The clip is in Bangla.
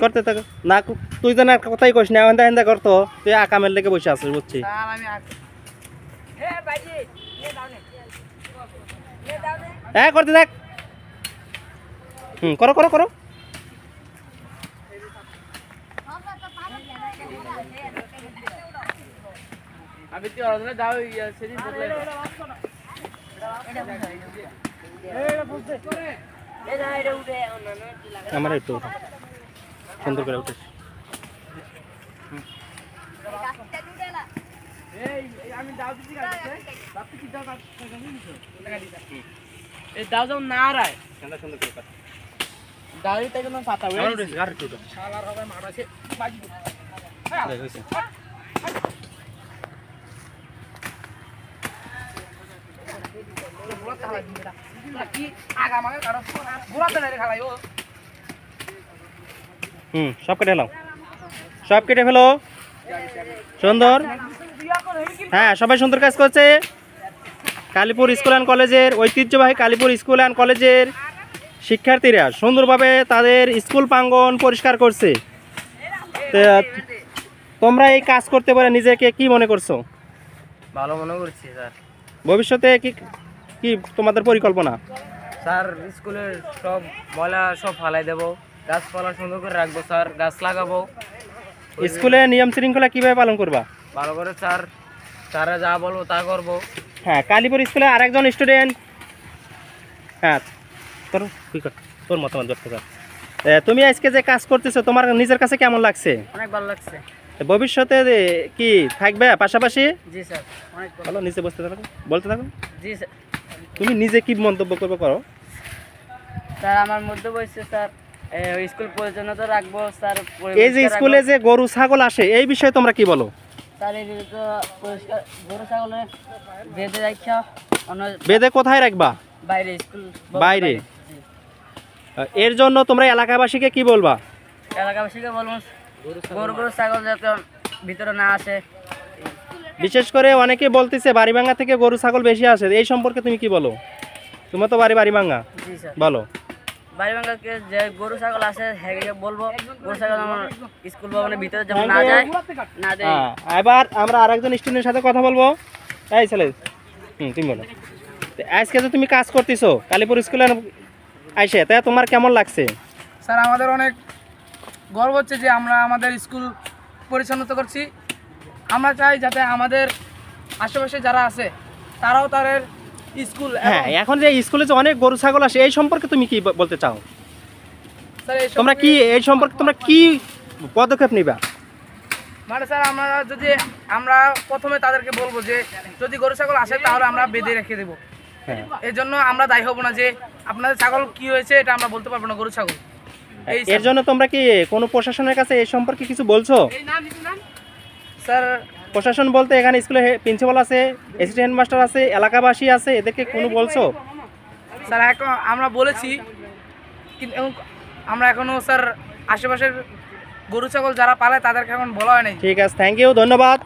করতে থাকো না, তুই তো না কথাই কইস না, হেন্দা হেন্দা করতো তুই আকামের লেগে বসে আছিস বুঝছি। হ্যাঁ করতে থাক, করো করো করো। আমার একটু সুন্দর করে উঠে সব কেটে ফেলাও, সব কেটে ফেলো, সুন্দর। হ্যাঁ সবাই সুন্দর কাজ করছে। কালীপুর স্কুল অ্যান্ড কলেজের ঐতিহ্যবাহী কালীপুর স্কুল অ্যান্ড কলেজের শিক্ষার্থীরা সুন্দরভাবে তাদের স্কুল প্রাঙ্গণ পরিষ্কার করছে। তোমরা এই কাজ করতে পারে নিজেকে কি মনে করছো? ভালো মনে করছি স্যার। ভবিষ্যতে কি কি তোমাদের পরিকল্পনা? স্যার স্কুলের সব ময়লা সব ফালাই দেবো, গাছপালা সুন্দর করে রাখবো স্যার, গাছ লাগাবো। স্কুলে নিয়ম শৃঙ্খলা কিভাবে পালন করবা? ভালো করে স্যার, স্যারা যা বলবো তা করবো। হ্যাঁ কালীপুর স্কুলে আরেকজন স্টুডেন্ট, হ্যাঁ তোর তোর মতামত ব্যক্ত কর। তুমি আজকে যে কাজ করতেছো তোমার নিজের কাছে কেমন লাগছে? অনেক ভালো লাগছে। ভবিষ্যতে কি থাকবে পাশাপাশি? জি স্যার, অনেক ভালো। নিচে বসতে থাকো, বলতে থাকো। জি স্যার। তুমি নিজে কি মন্তব্য করবো করো। স্যার আমার মধ্যে বলছে স্যার স্কুল পরিচ্ছন্নতা রাখবো স্যার। এই যে স্কুলে যে গরু ছাগল আসে এই বিষয়ে তোমরা কি বলো? স্যার এই তো পরিষ্কার গরু ছাগলের বেঁধে রাখা, বেঁধে কোথায় রাখবা? বাইরে, স্কুল বাইরে। এর জন্য তোমরা এলাকাবাসীকে কি বলবা? এলাকাবাসীকে বলবো গরু ছাগল যাতে ভিতরে না আসে। বিশেষ করে অনেকে বলতেছে বাড়িভাঙ্গা থেকে গরু ছাগল বেশি আসে, এই সম্পর্কে তুমি কি বলো? তোমার তো বাড়িভাঙ্গা। জি স্যার। বলো। বাড়িভাঙ্গাকে যে গরু ছাগল আসে হ্যাঁ বলবো গরু ছাগল আমার স্কুল ভবনের ভিতরে যেমন না যায়, না যায়। এবার আমরা আরেকজন স্টুডেন্টের সাথে কথা বলবো। এই ছেলে, তুমি বলো। আজকে যে তুমি কাজ করতেছো কালীপুর স্কুলে আইসে, তাই তোমার কেমন লাগছে? স্যার আমাদের অনেক গর্ব হচ্ছে যে আমরা আমাদের স্কুল পরিচ্ছন্নতা করছি। আমরা চাই যাতে আমাদের আশেপাশে যারা আছে তারাও তাদের স্কুল। হ্যাঁ এখন যে স্কুলে যে অনেক গরু ছাগল আসে এই সম্পর্কে তুমি কি বলতে চাও? স্যার তোমরা কি এই সম্পর্কে তোমরা কি পদক্ষেপ নিবা? মানে স্যার আমরা প্রথমে তাদেরকে বলবো যে যদি গরু ছাগল আসে তাহলে আমরা বেঁধে রেখে দেবো। এর জন্য আমরা দায়ী হব না যে আপনাদের ছাগল কি হয়েছে এটা আমরা বলতে পারবো না, গরু ছাগল। এর জন্য তোমরা কি কোনো প্রশাসনের কাছে এই সম্পর্কে কিছু বলছো? স্যার প্রশাসন বলতে এখানে স্কুলে প্রিন্সিপাল আছে, অ্যাসিস্ট্যান্ট হেডমাস্টার আছে, এলাকাবাসী আছে, এদেরকে কোনো বলছো? স্যার এখন আমরা বলেছি কিন্তু আমরা এখনো স্যার আশেপাশের গরু ছাগল যারা পালে তাদেরকে এখন বলা হয় নাই। ঠিক আছে, থ্যাংক ইউ, ধন্যবাদ।